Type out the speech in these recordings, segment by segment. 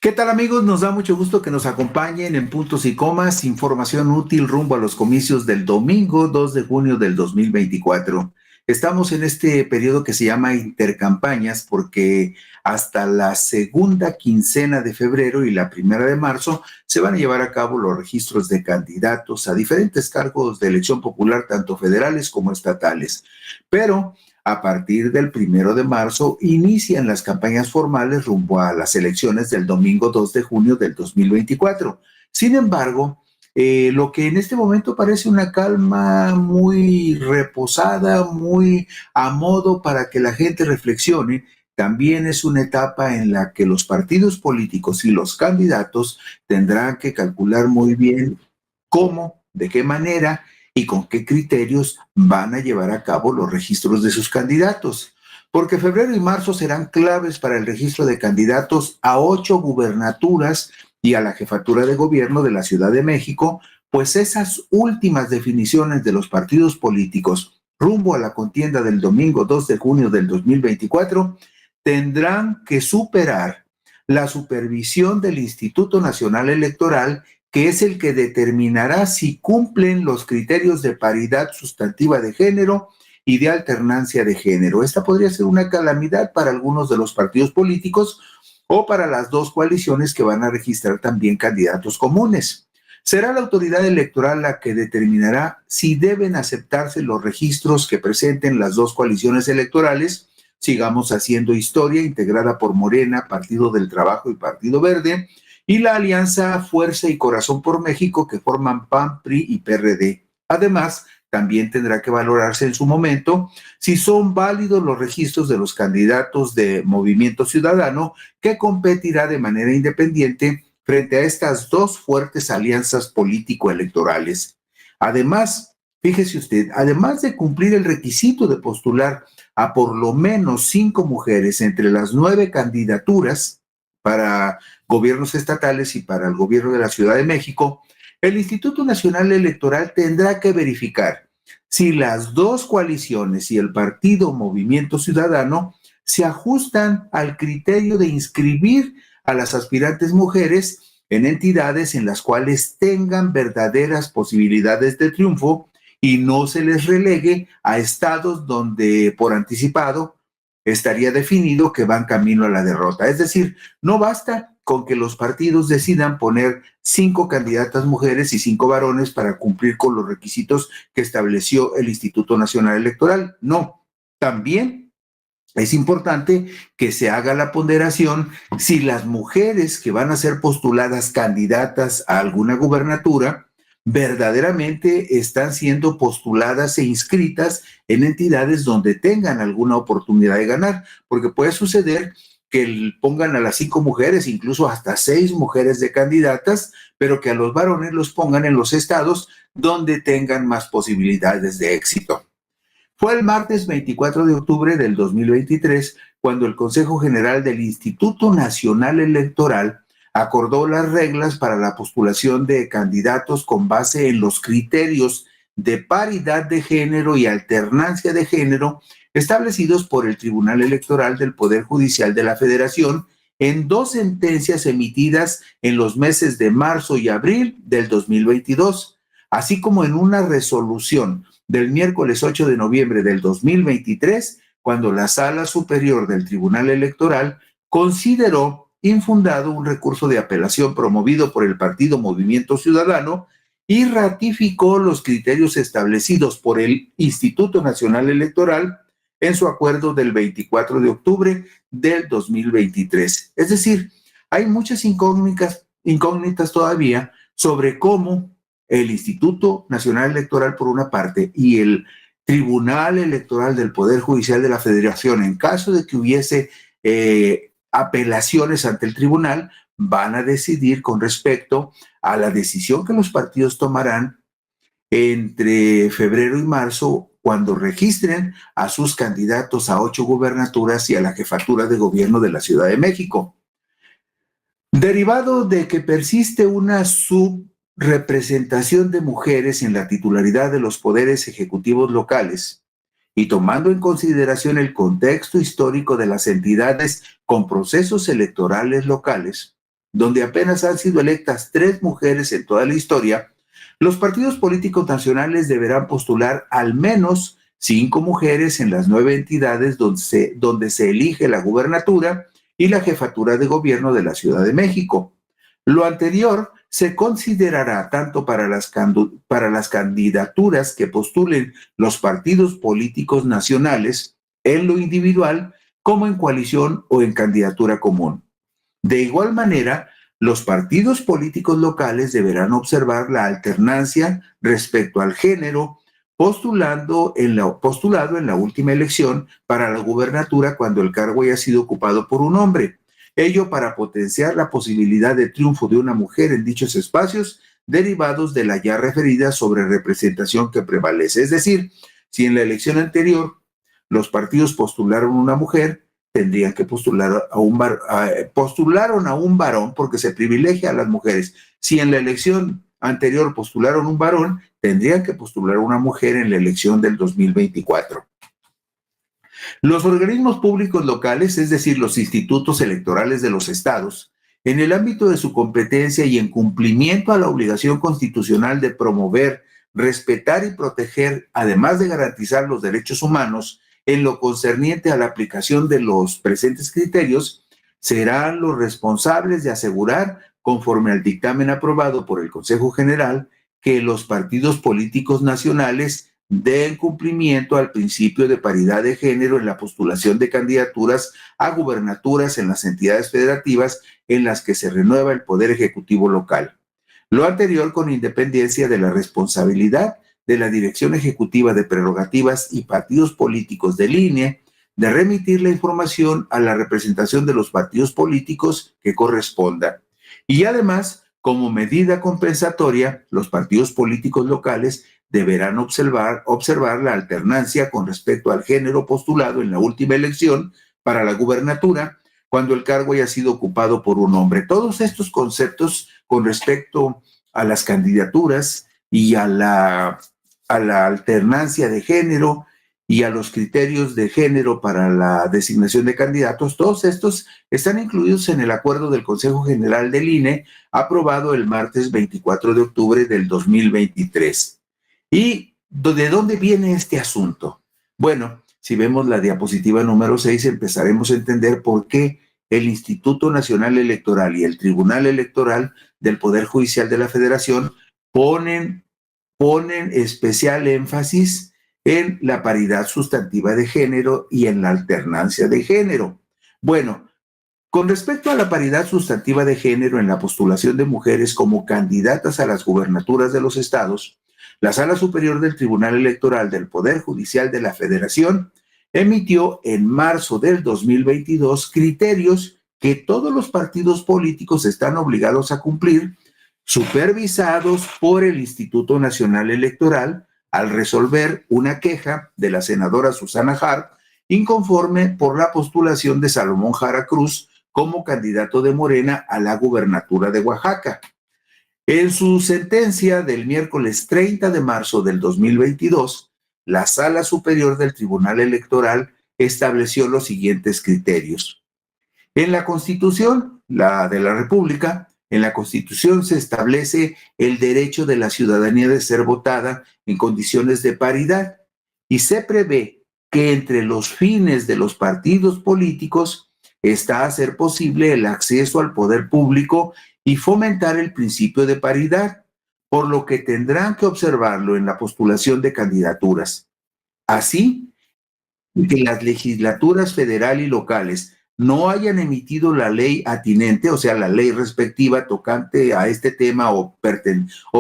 ¿Qué tal, amigos? Nos da mucho gusto que nos acompañen en Puntos y Comas, información útil rumbo a los comicios del domingo 2 de junio del 2024. Estamos en este periodo que se llama intercampañas porque hasta la segunda quincena de febrero y la primera de marzo se van a llevar a cabo los registros de candidatos a diferentes cargos de elección popular, tanto federales como estatales. Pero a partir del 1 de marzo inician las campañas formales rumbo a las elecciones del domingo 2 de junio del 2024. Sin embargo, lo que en este momento parece una calma muy reposada, muy a modo para que la gente reflexione, también es una etapa en la que los partidos políticos y los candidatos tendrán que calcular muy bien cómo, de qué manera y con qué criterios van a llevar a cabo los registros de sus candidatos. Porque febrero y marzo serán claves para el registro de candidatos a 8 gubernaturas y a la jefatura de gobierno de la Ciudad de México, pues esas últimas definiciones de los partidos políticos rumbo a la contienda del domingo 2 de junio del 2024 tendrán que superar la supervisión del Instituto Nacional Electoral, que es el que determinará si cumplen los criterios de paridad sustantiva de género y de alternancia de género. Esta podría ser una calamidad para algunos de los partidos políticos o para las dos coaliciones que van a registrar también candidatos comunes. Será la autoridad electoral la que determinará si deben aceptarse los registros que presenten las dos coaliciones electorales. Sigamos haciendo historia, integrada por Morena, Partido del Trabajo y Partido Verde, y la alianza Fuerza y Corazón por México, que forman PAN, PRI y PRD. Además, también tendrá que valorarse en su momento si son válidos los registros de los candidatos de Movimiento Ciudadano, que competirá de manera independiente frente a estas dos fuertes alianzas político-electorales. Además, fíjese usted, además de cumplir el requisito de postular a por lo menos 5 mujeres entre las 9 candidaturas para gobiernos estatales y para el gobierno de la Ciudad de México, el Instituto Nacional Electoral tendrá que verificar si las dos coaliciones y el partido Movimiento Ciudadano se ajustan al criterio de inscribir a las aspirantes mujeres en entidades en las cuales tengan verdaderas posibilidades de triunfo y no se les relegue a estados donde por anticipado estaría definido que van camino a la derrota. Es decir, no basta con que los partidos decidan poner 5 candidatas mujeres y 5 varones para cumplir con los requisitos que estableció el Instituto Nacional Electoral. No, también es importante que se haga la ponderación si las mujeres que van a ser postuladas candidatas a alguna gubernatura verdaderamente están siendo postuladas e inscritas en entidades donde tengan alguna oportunidad de ganar, porque puede suceder que pongan a las 5 mujeres, incluso hasta 6 mujeres de candidatas, pero que a los varones los pongan en los estados donde tengan más posibilidades de éxito. Fue el martes 24 de octubre del 2023 cuando el Consejo General del Instituto Nacional Electoral acordó las reglas para la postulación de candidatos con base en los criterios de paridad de género y alternancia de género establecidos por el Tribunal Electoral del Poder Judicial de la Federación en 2 sentencias emitidas en los meses de marzo y abril del 2022, así como en una resolución del miércoles 8 de noviembre del 2023, cuando la Sala Superior del Tribunal Electoral consideró infundado un recurso de apelación promovido por el partido Movimiento Ciudadano y ratificó los criterios establecidos por el Instituto Nacional Electoral en su acuerdo del 24 de octubre del 2023. Es decir, hay muchas incógnitas todavía sobre cómo el Instituto Nacional Electoral por una parte y el Tribunal Electoral del Poder Judicial de la Federación, en caso de que hubiese apelaciones ante el tribunal, van a decidir con respecto a la decisión que los partidos tomarán entre febrero y marzo cuando registren a sus candidatos a 8 gubernaturas y a la jefatura de gobierno de la Ciudad de México. Derivado de que persiste una subrepresentación de mujeres en la titularidad de los poderes ejecutivos locales y tomando en consideración el contexto histórico de las entidades con procesos electorales locales, donde apenas han sido electas 3 mujeres en toda la historia, los partidos políticos nacionales deberán postular al menos 5 mujeres en las 9 entidades donde se elige la gubernatura y la jefatura de gobierno de la Ciudad de México. Lo anterior se considerará tanto para las candidaturas que postulen los partidos políticos nacionales en lo individual como en coalición o en candidatura común. De igual manera, los partidos políticos locales deberán observar la alternancia respecto al género postulado en la última elección para la gubernatura cuando el cargo haya sido ocupado por un hombre. Ello para potenciar la posibilidad de triunfo de una mujer en dichos espacios derivados de la ya referida sobrerepresentación que prevalece. Es decir, si en la elección anterior los partidos postularon una mujer, tendrían que postular postularon a un varón porque se privilegia a las mujeres. Si en la elección anterior postularon un varón, tendrían que postular a una mujer en la elección del 2024. Los organismos públicos locales, es decir, los institutos electorales de los estados, en el ámbito de su competencia y en cumplimiento a la obligación constitucional de promover, respetar y proteger, además de garantizar los derechos humanos, en lo concerniente a la aplicación de los presentes criterios, serán los responsables de asegurar, conforme al dictamen aprobado por el Consejo General, que los partidos políticos nacionales den cumplimiento al principio de paridad de género en la postulación de candidaturas a gubernaturas en las entidades federativas en las que se renueva el Poder Ejecutivo local. Lo anterior con independencia de la responsabilidad de la Dirección Ejecutiva de Prerrogativas y Partidos Políticos del INE de remitir la información a la representación de los partidos políticos que corresponda. Y además, como medida compensatoria, los partidos políticos locales deberán observar la alternancia con respecto al género postulado en la última elección para la gubernatura, cuando el cargo haya sido ocupado por un hombre. Todos estos conceptos con respecto a las candidaturas y a la alternancia de género y a los criterios de género para la designación de candidatos, todos estos están incluidos en el acuerdo del Consejo General del INE aprobado el martes 24 de octubre del 2023. ¿Y de dónde viene este asunto? Bueno, si vemos la diapositiva número 6, empezaremos a entender por qué el Instituto Nacional Electoral y el Tribunal Electoral del Poder Judicial de la Federación ponen especial énfasis en la paridad sustantiva de género y en la alternancia de género. Bueno, con respecto a la paridad sustantiva de género en la postulación de mujeres como candidatas a las gubernaturas de los estados, la Sala Superior del Tribunal Electoral del Poder Judicial de la Federación emitió en marzo del 2022 criterios que todos los partidos políticos están obligados a cumplir, supervisados por el Instituto Nacional Electoral, al resolver una queja de la senadora Susana Harp, inconforme por la postulación de Salomón Jara Cruz como candidato de Morena a la gubernatura de Oaxaca. En su sentencia del miércoles 30 de marzo del 2022, la Sala Superior del Tribunal Electoral estableció los siguientes criterios. En la Constitución, la de la República, en la Constitución se establece el derecho de la ciudadanía de ser votada en condiciones de paridad y se prevé que entre los fines de los partidos políticos está hacer posible el acceso al poder público y fomentar el principio de paridad, por lo que tendrán que observarlo en la postulación de candidaturas. Así, que las legislaturas federal y locales no hayan emitido la ley atinente, o sea, la ley respectiva tocante a este tema o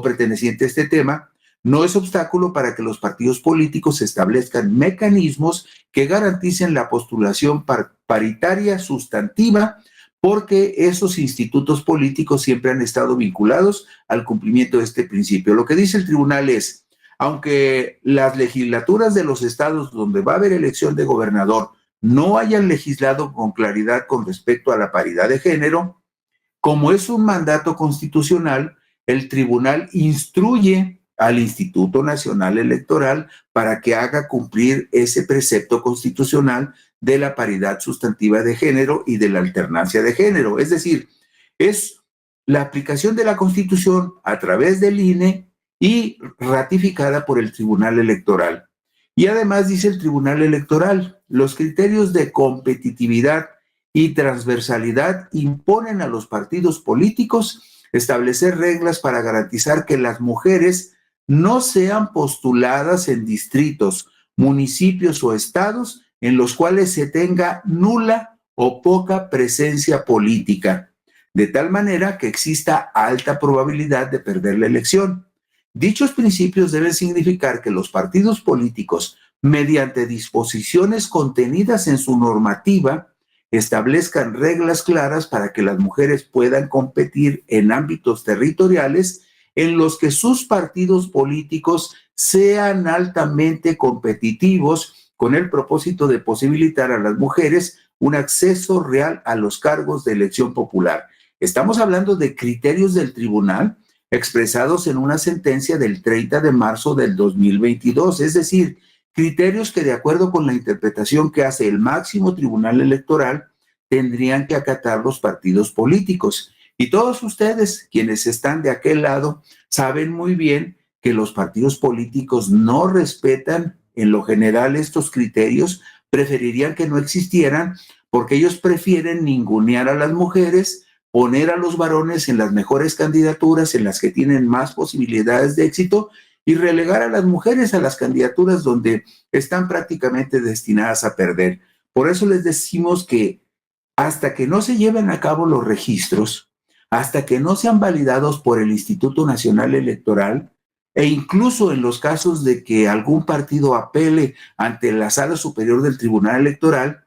perteneciente a este tema, no es obstáculo para que los partidos políticos establezcan mecanismos que garanticen la postulación paritaria sustantiva, porque esos institutos políticos siempre han estado vinculados al cumplimiento de este principio. Lo que dice el tribunal es, aunque las legislaturas de los estados donde va a haber elección de gobernador no hayan legislado con claridad con respecto a la paridad de género, como es un mandato constitucional, el tribunal instruye al Instituto Nacional Electoral para que haga cumplir ese precepto constitucional de la paridad sustantiva de género y de la alternancia de género. Es decir, es la aplicación de la Constitución a través del INE y ratificada por el Tribunal Electoral. Y además dice el Tribunal Electoral, los criterios de competitividad y transversalidad imponen a los partidos políticos establecer reglas para garantizar que las mujeres no sean postuladas en distritos, municipios o estados en los cuales se tenga nula o poca presencia política, de tal manera que exista alta probabilidad de perder la elección. Dichos principios deben significar que los partidos políticos, mediante disposiciones contenidas en su normativa, establezcan reglas claras para que las mujeres puedan competir en ámbitos territoriales en los que sus partidos políticos sean altamente competitivos con el propósito de posibilitar a las mujeres un acceso real a los cargos de elección popular. Estamos hablando de criterios del tribunal expresados en una sentencia del 30 de marzo del 2022, es decir, criterios que de acuerdo con la interpretación que hace el máximo tribunal electoral tendrían que acatar los partidos políticos. Y todos ustedes, quienes están de aquel lado, saben muy bien que los partidos políticos no respetan en lo general estos criterios, preferirían que no existieran porque ellos prefieren ningunear a las mujeres, poner a los varones en las mejores candidaturas, en las que tienen más posibilidades de éxito, y relegar a las mujeres a las candidaturas donde están prácticamente destinadas a perder. Por eso les decimos que hasta que no se lleven a cabo los registros, hasta que no sean validados por el Instituto Nacional Electoral, e incluso en los casos de que algún partido apele ante la Sala Superior del Tribunal Electoral,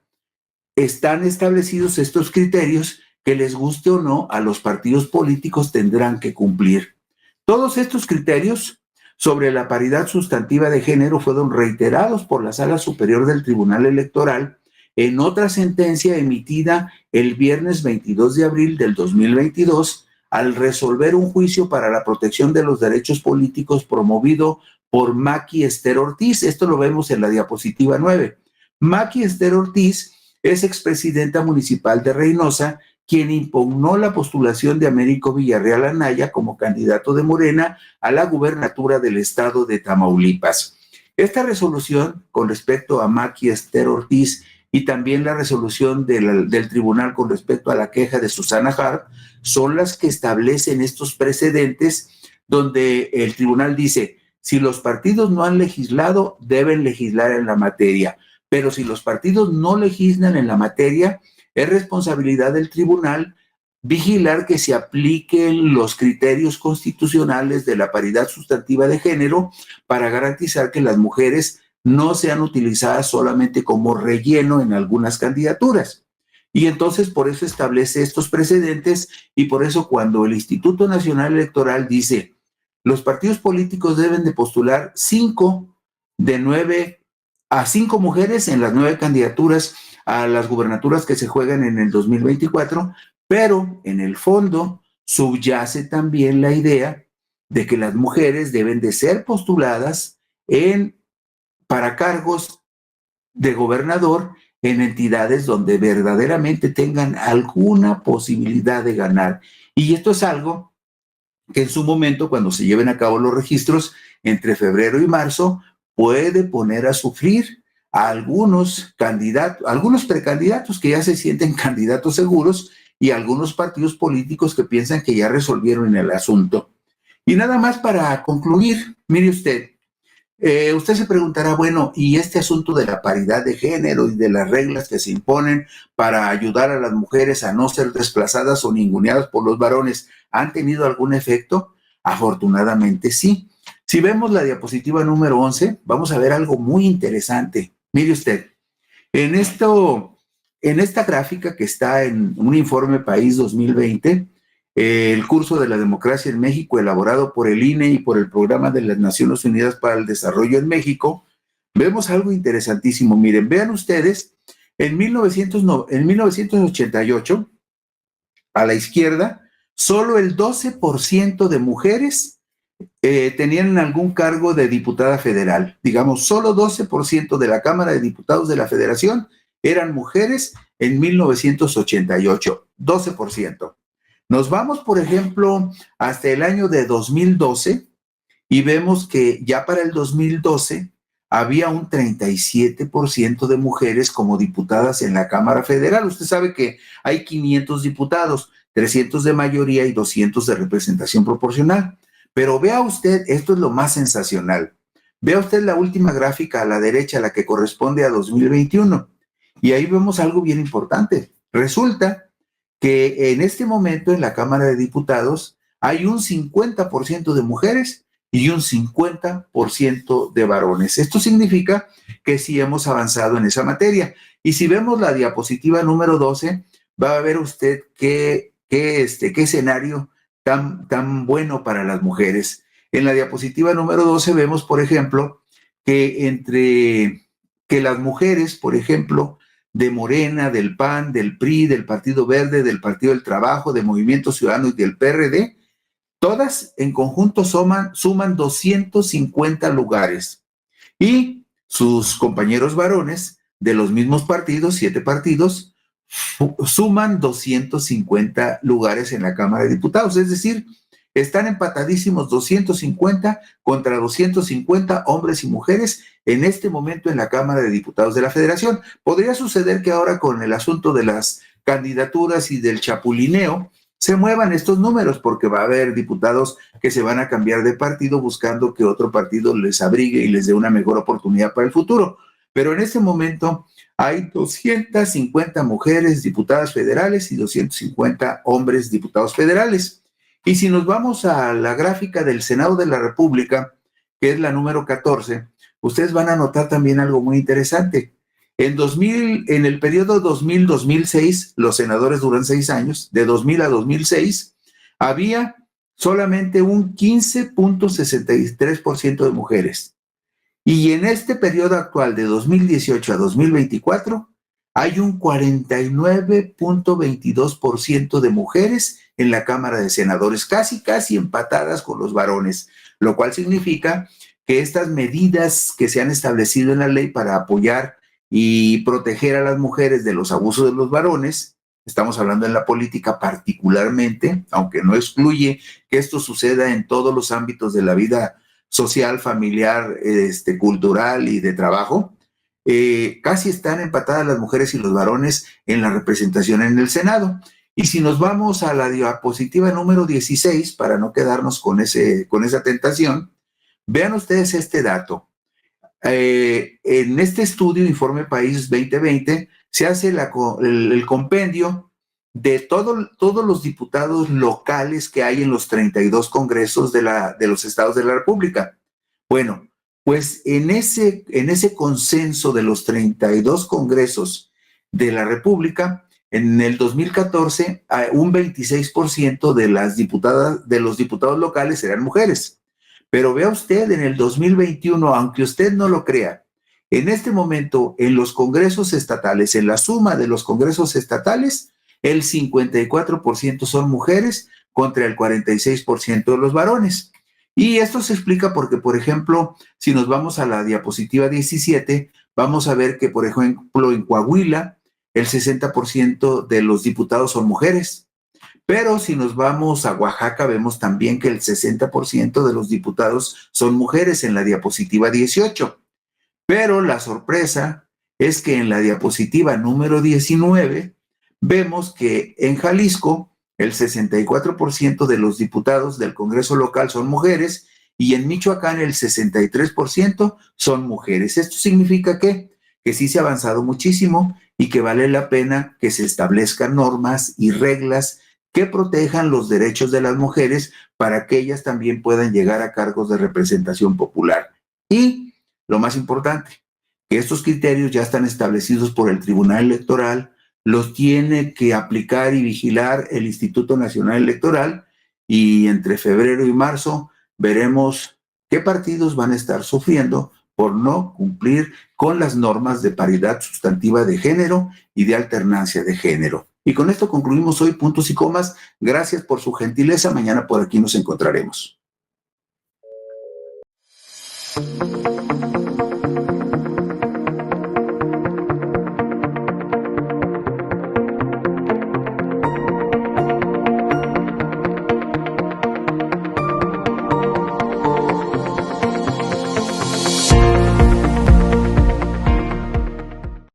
están establecidos estos criterios que, les guste o no, a los partidos políticos tendrán que cumplir. Todos estos criterios sobre la paridad sustantiva de género fueron reiterados por la Sala Superior del Tribunal Electoral en otra sentencia emitida el viernes 22 de abril del 2022 al resolver un juicio para la protección de los derechos políticos promovido por Maki Esther Ortiz. Esto lo vemos en la diapositiva 9. Maki Esther Ortiz es expresidenta municipal de Reynosa, quien impugnó la postulación de Américo Villarreal Anaya como candidato de Morena a la gubernatura del estado de Tamaulipas. Esta resolución con respecto a Maki Esther Ortiz y también la resolución del tribunal con respecto a la queja de Susana Harp son las que establecen estos precedentes donde el tribunal dice, si los partidos no han legislado, deben legislar en la materia, pero si los partidos no legislan en la materia, es responsabilidad del tribunal vigilar que se apliquen los criterios constitucionales de la paridad sustantiva de género para garantizar que las mujeres no sean utilizadas solamente como relleno en algunas candidaturas. Y entonces por eso establece estos precedentes y por eso cuando el Instituto Nacional Electoral dice los partidos políticos deben de postular 5 mujeres en las 9 candidaturas a las gubernaturas que se juegan en el 2024, pero en el fondo subyace también la idea de que las mujeres deben de ser postuladas para cargos de gobernador en entidades donde verdaderamente tengan alguna posibilidad de ganar. Y esto es algo que en su momento, cuando se lleven a cabo los registros entre febrero y marzo, puede poner a sufrir a algunos candidatos, algunos precandidatos que ya se sienten candidatos seguros y algunos partidos políticos que piensan que ya resolvieron el asunto. Y nada más para concluir, mire usted, usted se preguntará, bueno, ¿y este asunto de la paridad de género y de las reglas que se imponen para ayudar a las mujeres a no ser desplazadas o ninguneadas por los varones, han tenido algún efecto? Afortunadamente sí. Si vemos la diapositiva número 11, vamos a ver algo muy interesante. Mire usted, en esta gráfica que está en un informe País 2020, el curso de la democracia en México, elaborado por el INE y por el Programa de las Naciones Unidas para el Desarrollo en México, vemos algo interesantísimo. Miren, vean ustedes, en 1988, a la izquierda, solo el 12% de mujeres tenían algún cargo de diputada federal. Digamos, solo 12% de la Cámara de Diputados de la Federación eran mujeres en 1988, 12%. Nos vamos, por ejemplo, hasta el año de 2012 y vemos que ya para el 2012 había un 37% de mujeres como diputadas en la Cámara Federal. Usted sabe que hay 500 diputados, 300 de mayoría y 200 de representación proporcional. Pero vea usted, esto es lo más sensacional. Vea usted la última gráfica a la derecha, la que corresponde a 2021. Y ahí vemos algo bien importante. Resulta que en este momento en la Cámara de Diputados hay un 50% de mujeres y un 50% de varones. Esto significa que sí hemos avanzado en esa materia. Y si vemos la diapositiva número 12, va a ver usted qué escenario tan bueno para las mujeres. En la diapositiva número 12 vemos, por ejemplo, que las mujeres, por ejemplo, de Morena, del PAN, del PRI, del Partido Verde, del Partido del Trabajo, de Movimiento Ciudadano y del PRD, todas en conjunto suman 250 lugares. Y sus compañeros varones de los mismos partidos, 7 partidos, suman 250 lugares en la Cámara de Diputados. Es decir, están empatadísimos 250 contra 250 hombres y mujeres en este momento en la Cámara de Diputados de la Federación. Podría suceder que ahora con el asunto de las candidaturas y del chapulineo se muevan estos números, porque va a haber diputados que se van a cambiar de partido buscando que otro partido les abrigue y les dé una mejor oportunidad para el futuro. Pero en este momento hay 250 mujeres diputadas federales y 250 hombres diputados federales. Y si nos vamos a la gráfica del Senado de la República, que es la número 14, ustedes van a notar también algo muy interesante. En el periodo 2000-2006, los senadores duran 6 años, de 2000 a 2006, había solamente un 15.63% de mujeres. Y en este periodo actual, de 2018 a 2024, hay un 49.22% de mujeres en la Cámara de Senadores, casi empatadas con los varones, lo cual significa que estas medidas que se han establecido en la ley para apoyar y proteger a las mujeres de los abusos de los varones, estamos hablando en la política particularmente, aunque no excluye que esto suceda en todos los ámbitos de la vida social, familiar, cultural y de trabajo, casi están empatadas las mujeres y los varones en la representación en el Senado. Y si nos vamos a la diapositiva número 16, para no quedarnos con esa tentación, vean ustedes este dato. En este estudio, Informe País 2020, se hace el compendio de todos los diputados locales que hay en los 32 congresos de los estados de la República. Bueno, pues en ese consenso de los 32 congresos de la República, en el 2014, un 26% de los diputados locales eran mujeres. Pero vea usted, en el 2021, aunque usted no lo crea, en este momento, en los congresos estatales, en la suma de los congresos estatales, el 54% son mujeres contra el 46% de los varones. Y esto se explica porque, por ejemplo, si nos vamos a la diapositiva 17, vamos a ver que, por ejemplo, en Coahuila, el 60% de los diputados son mujeres. Pero si nos vamos a Oaxaca, vemos también que el 60% de los diputados son mujeres en la diapositiva 18. Pero la sorpresa es que en la diapositiva número 19 vemos que en Jalisco el 64% de los diputados del Congreso local son mujeres y en Michoacán el 63% son mujeres. Esto significa que sí se ha avanzado muchísimo y que vale la pena que se establezcan normas y reglas que protejan los derechos de las mujeres para que ellas también puedan llegar a cargos de representación popular. Y lo más importante, que estos criterios ya están establecidos por el Tribunal Electoral, los tiene que aplicar y vigilar el Instituto Nacional Electoral, y entre febrero y marzo veremos qué partidos van a estar sufriendo por no cumplir con las normas de paridad sustantiva de género y de alternancia de género. Y con esto concluimos hoy Puntos y Comas. Gracias por su gentileza. Mañana por aquí nos encontraremos.